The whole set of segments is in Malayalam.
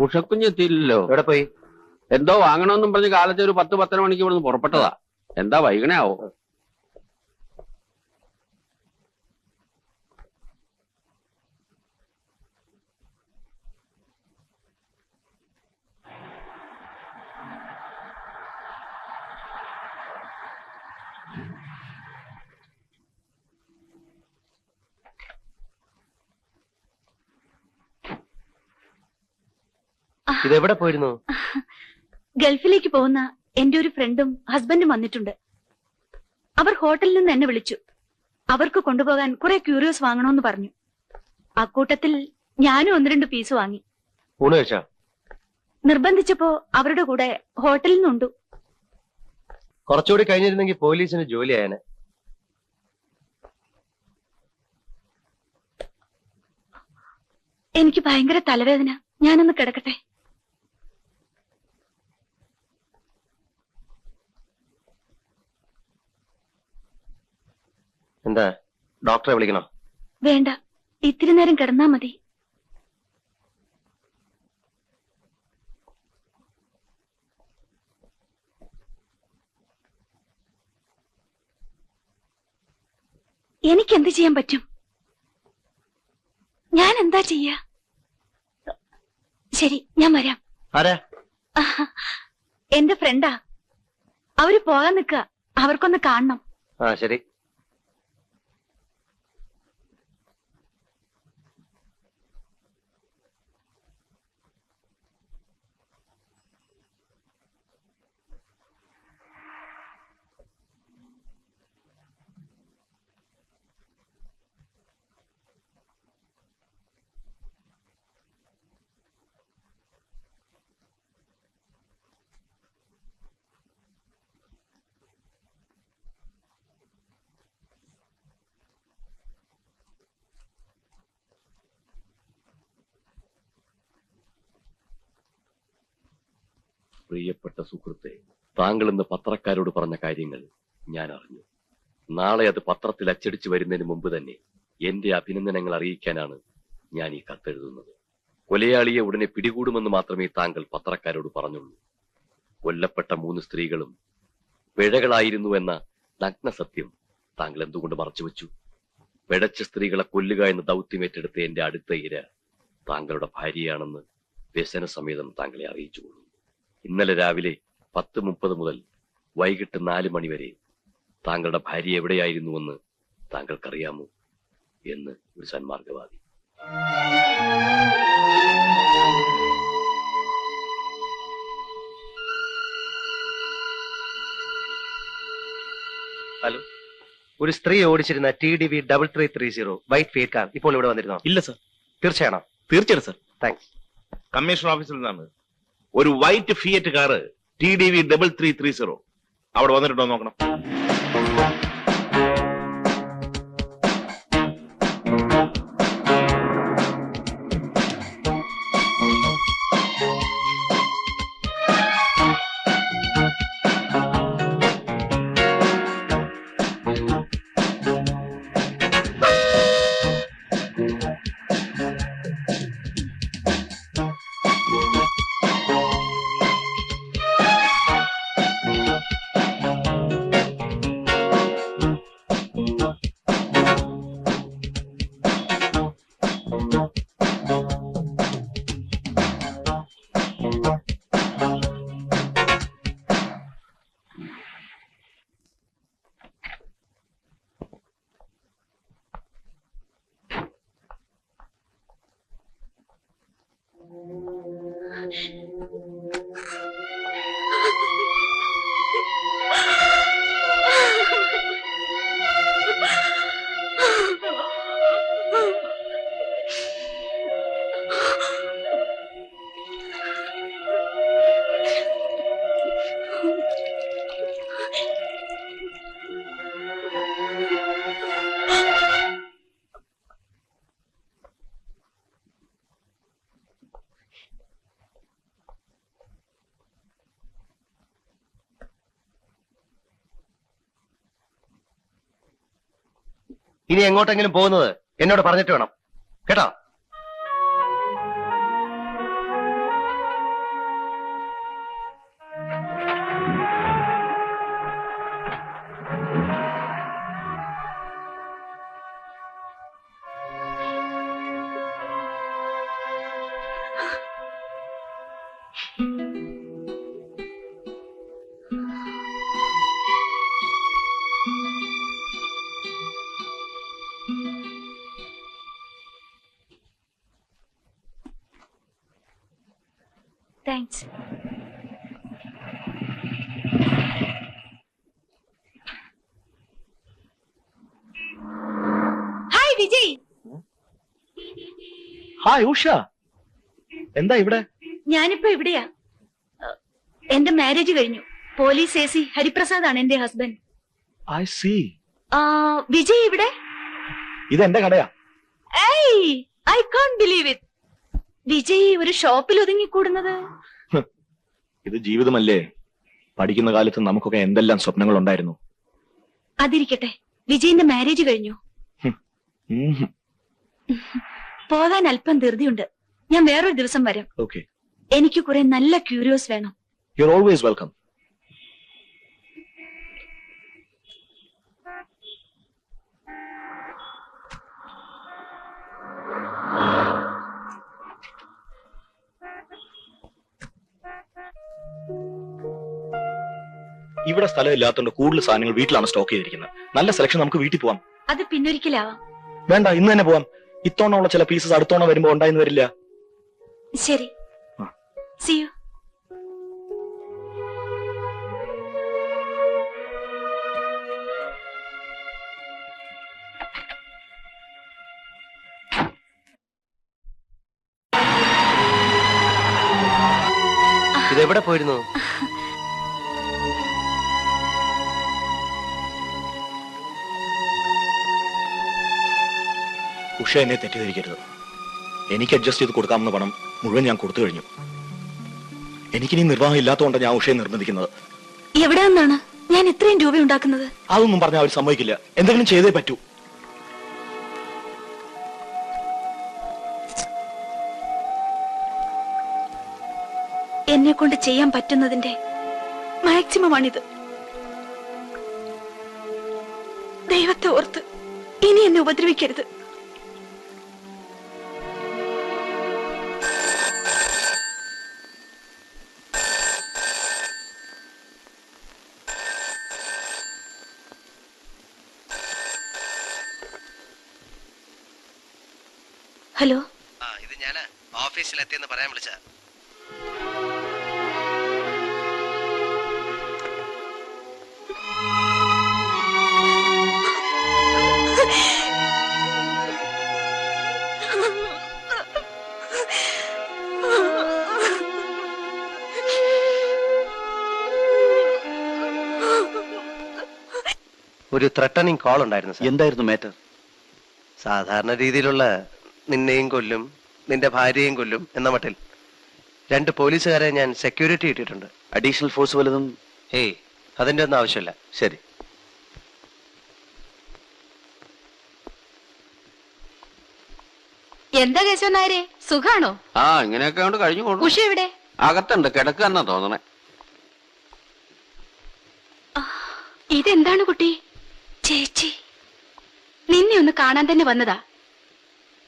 ഉഷക്കുഞ്ഞെത്തിയില്ലല്ലോ. എവിടെ പോയി? എന്തോ വാങ്ങണമെന്നും പറഞ്ഞ് കാലത്ത് ഒരു 10-10:30 മണിക്ക് ഇവിടുന്ന് പുറപ്പെട്ടതാ. എന്താ വൈകണേ ആവോ? ഇതെവിടെ പോയിരുന്നു? ഗൾഫിലേക്ക് പോകുന്ന എന്റെ ഒരു ഫ്രണ്ടും ഹസ്ബൻഡും വന്നിട്ടുണ്ട്. അവർ ഹോട്ടലിൽ നിന്ന് എന്നെ വിളിച്ചു. അവർക്ക് കൊണ്ടുപോകാൻ കുറെ ക്യൂരിയോസ് വാങ്ങണമെന്ന് പറഞ്ഞു. അക്കൂട്ടത്തിൽ ഞാനും 1-2 പീസ് വാങ്ങി. ഊണ് കഴിച്ചാ? നിർബന്ധിച്ചപ്പോ അവരുടെ കൂടെ ഹോട്ടലിൽ നിന്നുണ്ടു. കുറച്ചുകൂടി കഴിഞ്ഞിരുന്നെങ്കിൽ പോലീസിന് ജോലി ആയനെ. എനിക്ക് ഭയങ്കര തലവേദന. ഞാനൊന്ന് കിടക്കട്ടെ. എന്താ, ഡോക്ടറെ വിളിക്കണോ? വേണ്ട, ഇത്തിരി നേരം കിടന്നാ മതി. എനിക്കെന്ത് ചെയ്യാൻ പറ്റും? ഞാൻ എന്താ ചെയ്യാ? ശരി, ഞാൻ വരാം. ആരാ? എന്റെ ഫ്രണ്ടാ. അവര് പോകാൻ നിക്ക. അവർക്കൊന്ന് കാണണം. ആ ശരി. പ്രിയപ്പെട്ട സുഹൃത്തെ, താങ്കൾ ഇന്ന് പത്രക്കാരോട് പറഞ്ഞ കാര്യങ്ങൾ ഞാൻ അറിഞ്ഞു. നാളെ അത് പത്രത്തിൽ അച്ചടിച്ചു വരുന്നതിന് മുമ്പ് തന്നെ എന്റെ അഭിനന്ദനങ്ങൾ അറിയിക്കാനാണ് ഞാൻ ഈ കത്തെഴുതുന്നത്. കൊലയാളിയെ ഉടനെ പിടികൂടുമെന്ന് മാത്രമേ താങ്കൾ പത്രക്കാരോട് പറഞ്ഞുള്ളൂ. കൊല്ലപ്പെട്ട 3 സ്ത്രീകളും പിഴകളായിരുന്നു എന്ന നഗ്ന സത്യം താങ്കൾ എന്തുകൊണ്ട് മറച്ചുവെച്ചു? പിഴച്ച സ്ത്രീകളെ കൊല്ലുക എന്ന ദൗത്യമേറ്റെടുത്ത എന്റെ അടുത്ത ഇര താങ്കളുടെ ഭാര്യയാണെന്ന് വ്യസന സമേതം താങ്കളെ അറിയിച്ചുകൊള്ളു. ഇന്നലെ രാവിലെ 10:30 മുതൽ വൈകിട്ട് 4 മണി വരെ താങ്കളുടെ ഭാര്യ എവിടെയായിരുന്നുവെന്ന് താങ്കൾക്കറിയാമോ എന്ന് ഒരു സന്മാർഗവാദി. ഹലോ, ഒരു സ്ത്രീ ഓടിച്ചിരുന്ന TDV 3330 വൈറ്റ് ഫീൽഡ് കാർ ഇപ്പോൾ ഇവിടെ വന്നിരുന്നോ? ഇല്ല സർ. തീർച്ചയാണോ? തീർച്ചയായിട്ടും സർ. താങ്ക്സ്. കമ്മീഷൻ ഓഫീസിൽ നിന്നാണ്. ഒരു വൈറ്റ് ഫിയറ്റ് കാറ് TDV 3330 അവിടെ വന്നിട്ടുണ്ടോ നോക്കണം. ഇനി എങ്ങോട്ടെങ്കിലും പോകുന്നത് എന്നോട് പറഞ്ഞിട്ട് വേണം കേട്ടോ. Thanks. Hi Vijay. Hi Usha, എന്താ ഇവിടെ? ഞാനിപ്പോ ഇവിടെയാ. എന്റെ മാരേജ് കഴിഞ്ഞു. പോലീസ് AC ഹരിപ്രസാദ് ആണ് എന്റെ ഹസ്ബൻഡ്. I see. വിജയ് ഇവിടെ? ഇത് എന്റെ കടയാ. I can't believe it. Vijay ഒരു ഷോപ്പിൽ ഒതുങ്ങിക്കൂടുന്നത്. ഇത് ജീവിതമല്ലേ? പഠിക്കുന്ന കാലത്ത് നമുക്കൊക്കെ എന്തെല്ലാം സ്വപ്നങ്ങൾ ഉണ്ടായിരുന്നു. അതിരിക്കട്ടെ, വിജയിന്റെ മാരേജ് കഴിഞ്ഞു. പോകാൻ അല്പം ധൃതിയുണ്ട്. ഞാൻ വേറൊരു ദിവസം വരാം. ഓക്കെ. എനിക്ക് കുറെ നല്ല ക്യൂരിയോസ് വേണം. You are always welcome. ഇവിടെ സ്ഥലമില്ലാത്തതുകൊണ്ട് കൂടുതൽ സാധനങ്ങൾ വീട്ടിലാണ് സ്റ്റോക്ക് ചെയ്തിരിക്കുന്നത്. നല്ല സെലക്ഷൻ, നമുക്ക് വീട്ടിൽ പോവാം. അത് പിന്നൊരിക്കലാവാം. വേണ്ട, ഇന്ന് തന്നെ പോവാം. ഇത്തവണ ചില പീസസ് അടുത്തവണ വരുമ്പോ ഉണ്ടായിന്ന് വരില്ല. ശരി, see you. ഇതെവിടെ പോയിരുന്നു? ഉഷ എന്നെ തെറ്റിദ്ധരിക്കരുത്. എനിക്ക് അഡ്ജസ്റ്റ് ചെയ്ത് കൊടുക്കാവുന്ന പണം മുഴുവൻ ഞാൻ കൊടുത്തു കഴിഞ്ഞു. എനിക്കിനി നിർവാഹം ഇല്ലാത്തതുകൊണ്ട് ഞാൻ ഉഷയെ നിർബന്ധിക്കുന്നത്. എവിടെ നിന്നാണ് ഞാൻ ഇത്രയും രൂപ ഉണ്ടാക്കുന്നത്? അതൊന്നും പറഞ്ഞാൽ അവർ സമ്മതിക്കില്ല. എന്തെങ്കിലും ചെയ്തേ പറ്റൂ. എന്നെ കൊണ്ട് ചെയ്യാൻ പറ്റുന്നതിന്റെ മാക്സിമം ആണിത്. ദൈവത്തെ ഓർത്ത് ഇനി എന്നെ ഉപദ്രവിക്കരുത്. ഹലോ, ഇത് ഞാൻ ഓഫീസിലെത്തിയെന്ന് പറയാൻ വിളിച്ച. ഒരു ത്രട്ടനിങ് കോൾ ഉണ്ടായിരുന്നു സാർ. എന്തായിരുന്നു മാറ്റർ? സാധാരണ രീതിയിലുള്ള നിന്നെയും കൊല്ലും നിന്റെ ഭാര്യയെയും കൊല്ലും എന്ന മട്ടിൽ 2 പോലീസുകാരെ ഞാൻ സെക്യൂരിറ്റി ഇട്ടിട്ടുണ്ട്. അഡീഷണൽ ഫോഴ്സ് വല്ലതും? ഏയ്, അതിന്റെ ഒന്നും ആവശ്യമില്ല. ശരി. എന്താ കേശവൻ നായരെ, സുഖാണോ? ഇങ്ങനെയൊക്കെ കൊണ്ട് കഴിഞ്ഞു പോകും. ഉഷ എവിടെ? അകത്തുണ്ട്, കിടക്കാന്നാ തോന്നണേ. ഇതെന്താണ് കുട്ടി? ചേച്ചി, നിന്നെ ഒന്ന് കാണാൻ തന്നെ വന്നതാ.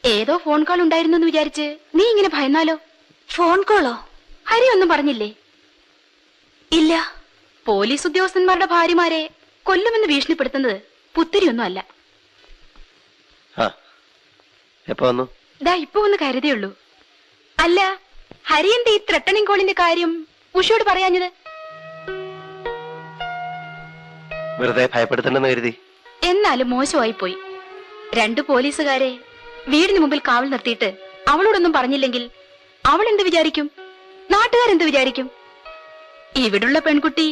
ഏതോ ഫോൺ കോൾ ഉണ്ടായിരുന്നു എന്ന് വിചാരിച്ച് നീ ഇങ്ങനെ ഭയന്നാലോ? ഫോൺ കോളോ? ഹരി ഒന്നും പറഞ്ഞില്ലേ? ഇല്ല. പോലീസ് ഉദ്യോഗസ്ഥന്മാരുടെ ഭാര്യമാരെ കൊല്ലുമെന്ന് ഭീഷണിപ്പെടുത്തുന്നത് പുത്തിരിയൊന്നും അല്ല. എപ്പോ വന്നു? ദാ ഇപ്പൊ ഒന്ന് കരുതേയുള്ളൂ. അല്ല, ഹരിയന്റെ ഈ ത്രട്ടനിങ് കോളിന്റെ കാര്യം ഉഷയോട് പറയാഞ്ഞത്? വെറുതെ ഭയപ്പെടുത്തണ്ടെന്ന് കരുതി. എന്നാലും മോശമായി പോയി. 2 പോലീസുകാരെ വീടിന് മുമ്പിൽ കാവൽ നിർത്തിയിട്ട് അവളോടൊന്നും പറഞ്ഞില്ലെങ്കിൽ അവൾ എന്ത് വിചാരിക്കും? നാട്ടുകാരെന്ത് വിചാരിക്കും? ഇവിടുള്ള പെൺകുട്ടി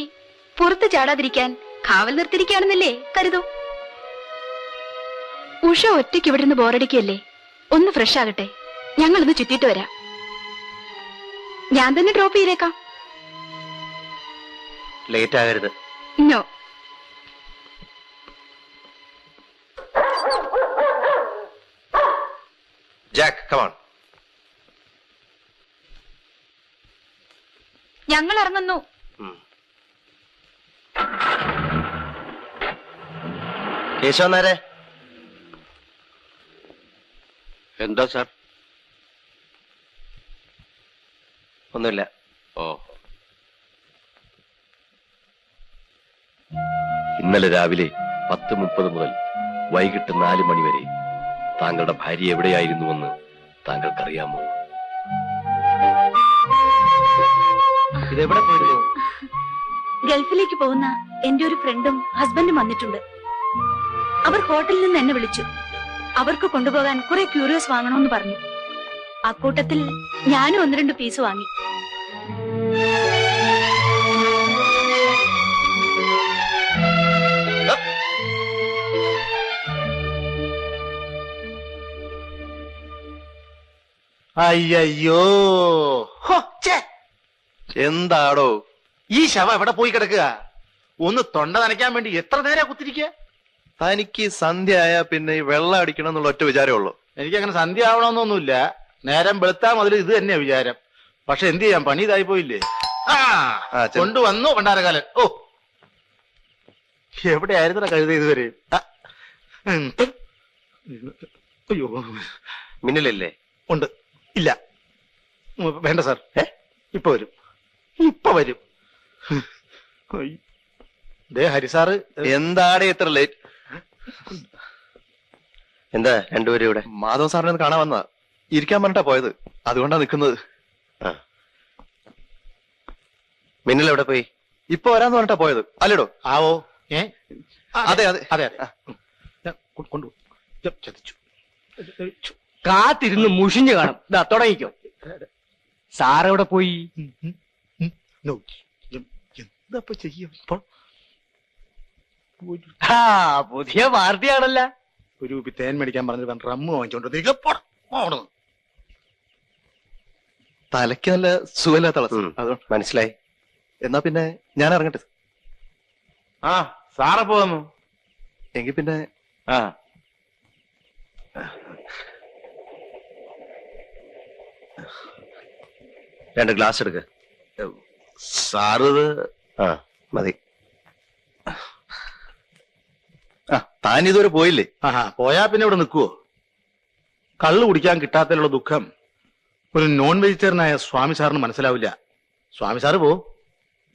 പുറത്ത് ചാടാതിരിക്കാൻ കാവൽ നിർത്തിയിരിക്കുകയാണെന്നല്ലേ കരുതൂ. ഉഷ ഒറ്റയ്ക്ക് ഇവിടെ നിന്ന് ബോറടിക്കല്ലേ? ഒന്ന് ഫ്രഷ് ആകട്ടെ, ഞങ്ങളൊന്ന് ചുറ്റിട്ട് വരാം. ഞാൻ തന്നെ ഡ്രോപ്പ് ചെയ്തേക്കാം. ലേറ്റ് ആകരുത്. നോ. Jack, come on. ഞങ്ങൾ ഇറങ്ങുന്നു. കേശവൻ നായരെ. എന്താ സാർ? ഒന്നുമില്ല. ഓ, ഇന്നലെ രാവിലെ 10:30 മുതൽ വൈകിട്ട് 4 മണി വരെ താങ്കളുടെ ഭാര്യ എവിടെയായിരുന്നുവെന്ന് താങ്കൾക്കറിയാമോ? ഇതെവിടെ പോയിരുന്നു? ഗൾഫിലേക്ക് പോകുന്ന എന്റെ ഒരു ഫ്രണ്ടും ഹസ്ബൻഡും വന്നിട്ടുണ്ട്. അവർ ഹോട്ടലിൽ നിന്ന് എന്നെ വിളിച്ചു. അവർക്ക് കൊണ്ടുപോകാൻ കുറെ ക്യൂരിയോസ് വാങ്ങണമെന്ന് പറഞ്ഞു. അക്കൂട്ടത്തിൽ ഞാനും 1-2 പീസ് വാങ്ങി. അയ്യോ, എന്താടോ ഈ ശവം എവിടെ പോയി കിടക്കുക? ഒന്ന് തൊണ്ട നനയ്ക്കാൻ വേണ്ടി എത്ര നേരം കുത്തിരിക്കുക? തനിക്ക് സന്ധ്യ ആയാ പിന്നെ ഈ വെള്ളം അടിക്കണം എന്നുള്ള ഒറ്റ വിചാരമേ ഉള്ളൂ. എനിക്കങ്ങനെ സന്ധ്യ ആവണമെന്നൊന്നുമില്ല. നേരം വെളുത്താ മുതൽ ഇത് തന്നെയാ വിചാരം. പക്ഷെ എന്ത് ചെയ്യാം, പണി ഇതായി പോയില്ലേ. കൊണ്ടുവന്നു പണ്ടാരകാലൻ. ഓ, എവിടെയായിരുന്ന കഴുത ഇതുവരെ? അയ്യോ, മിന്നലല്ലേ? ഉണ്ട്. ഇല്ല, വേണ്ട സാർ. ഇപ്പൊ വരും, ഇപ്പൊ വരും. ദേ ഹരിസാറ്. എന്താണ് ഇത്ര ലേറ്റ്? എന്താ രണ്ടുപേരും ഇവിടെ? മാധവ സാറിനെ കാണാൻ വന്നതാ. ഇരിക്കാൻ പറഞ്ഞിട്ടാ പോയത്, അതുകൊണ്ടാ നിൽക്കുന്നത്. മിന്നൽ എവിടെ പോയി? ഇപ്പൊ വരാന്ന് പറഞ്ഞിട്ടാ പോയത് അല്ലേടോ? ആവോ. അതെ അതെ അതെ അതെ, കൊണ്ടു ചതിച്ചു. കാത്തിരുന്ന് മുഷിഞ്ഞു കാണും. ഇതാ തുടങ്ങിക്കോ. സാറെവിടെ പോയി? എന്താ ചെയ്യും? പുതിയ പാർട്ടിയാണല്ല. ഒരു തേൻ മേടിക്കാൻ പറഞ്ഞിട്ട് റമ്മ് വാങ്ങിച്ചോണ്ട് തലയ്ക്ക് നല്ല സുഖമില്ലാത്ത അതുകൊണ്ട് മനസ്സിലായി. എന്നാ പിന്നെ ഞാൻ ഇറങ്ങട്ടെ. ആ സാറെ പോന്നു. എങ്കിൽ പിന്നെ ആ രണ്ട് ഗ്ലാസ് എടുക്ക. സാറ് ആ മതി. താൻ ഇതുവരെ പോയില്ലേ? പോയാ പിന്നെ ഇവിടെ നിൽക്കുവോ? കള്ളു കുടിക്കാൻ കിട്ടാത്തതിലുള്ള ദുഃഖം ഒരു നോൺ വെജിറ്റേറിയനായ സ്വാമി സാറിന് മനസ്സിലാവില്ല. സ്വാമി സാറ് പോ.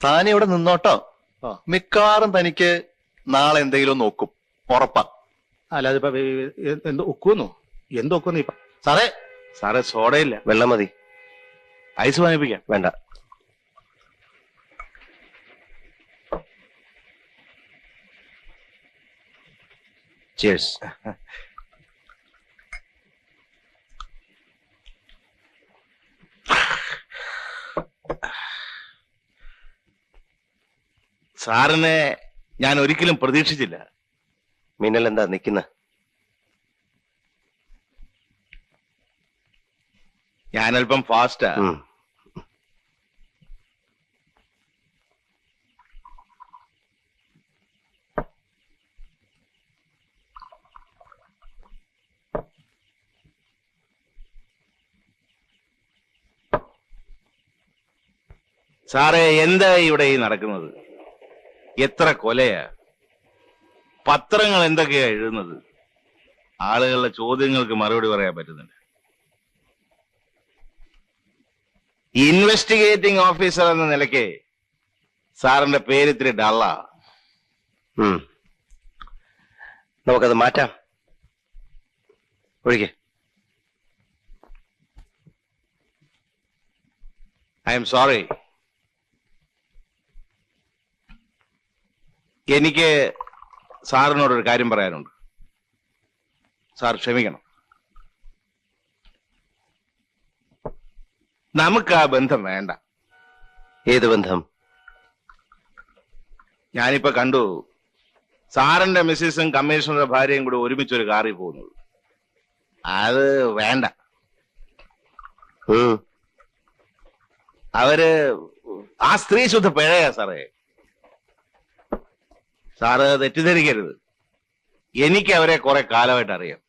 താൻ ഇവിടെ നിന്നോട്ടോ. മിക്കവാറും തനിക്ക് നാളെ എന്തെങ്കിലും നോക്കും, ഉറപ്പാ. അല്ല, അതിപ്പോ എന്തോ ഒക്കുവെന്നോ? എന്തൊക്കുന്നു ഇപ്പൊ? സാറേ സോഡയില്ല, വെള്ളം മതി. ഐസ് വാങ്ങിപ്പിക്കാം. വേണ്ട. Cheers. സാറിനെ ഞാൻ ഒരിക്കലും പ്രതീക്ഷിച്ചില്ല. മിന്നൽ എന്താ നിക്കുന്ന? ഞാനല്പം ഫാസ്റ്റാ. സാറേ, എന്താ ഇവിടെ ഈ നടക്കുന്നത്? എത്ര കൊലയാ! പത്രങ്ങൾ എന്തൊക്കെയാ എഴുതുന്നത്? ആളുകളുടെ ചോദ്യങ്ങൾക്ക് മറുപടി പറയാൻ പറ്റുന്നുണ്ട്. ഇൻവെസ്റ്റിഗേറ്റിംഗ് ഓഫീസർ എന്ന നിലയ്ക്ക് സാറിന്റെ പേര് ഇത്തിരി ഡള്ളാ. നമുക്കത് മാറ്റാം. ഒഴികെ. I am sorry. എനിക്ക് സാറിനോടൊരു കാര്യം പറയാനുണ്ട്. സാർ ക്ഷമിക്കണം. നമുക്ക് ആ ബന്ധം വേണ്ട. ഏത് ബന്ധം? ഞാനിപ്പോ കണ്ടു സാറിന്റെ മിസ്സിസും കമ്മീഷണറുടെ ഭാര്യയും കൂടി ഒരുമിച്ചൊരു കാറിൽ പോകുന്നത്. അത് വേണ്ട. അവര് ആ സ്ത്രീ ശുദ്ധ പിഴയാ സാറേ. സാറ് തെറ്റിദ്ധരിക്കരുത്. എനിക്ക് അവരെ കുറെ കാലമായിട്ട് അറിയാം.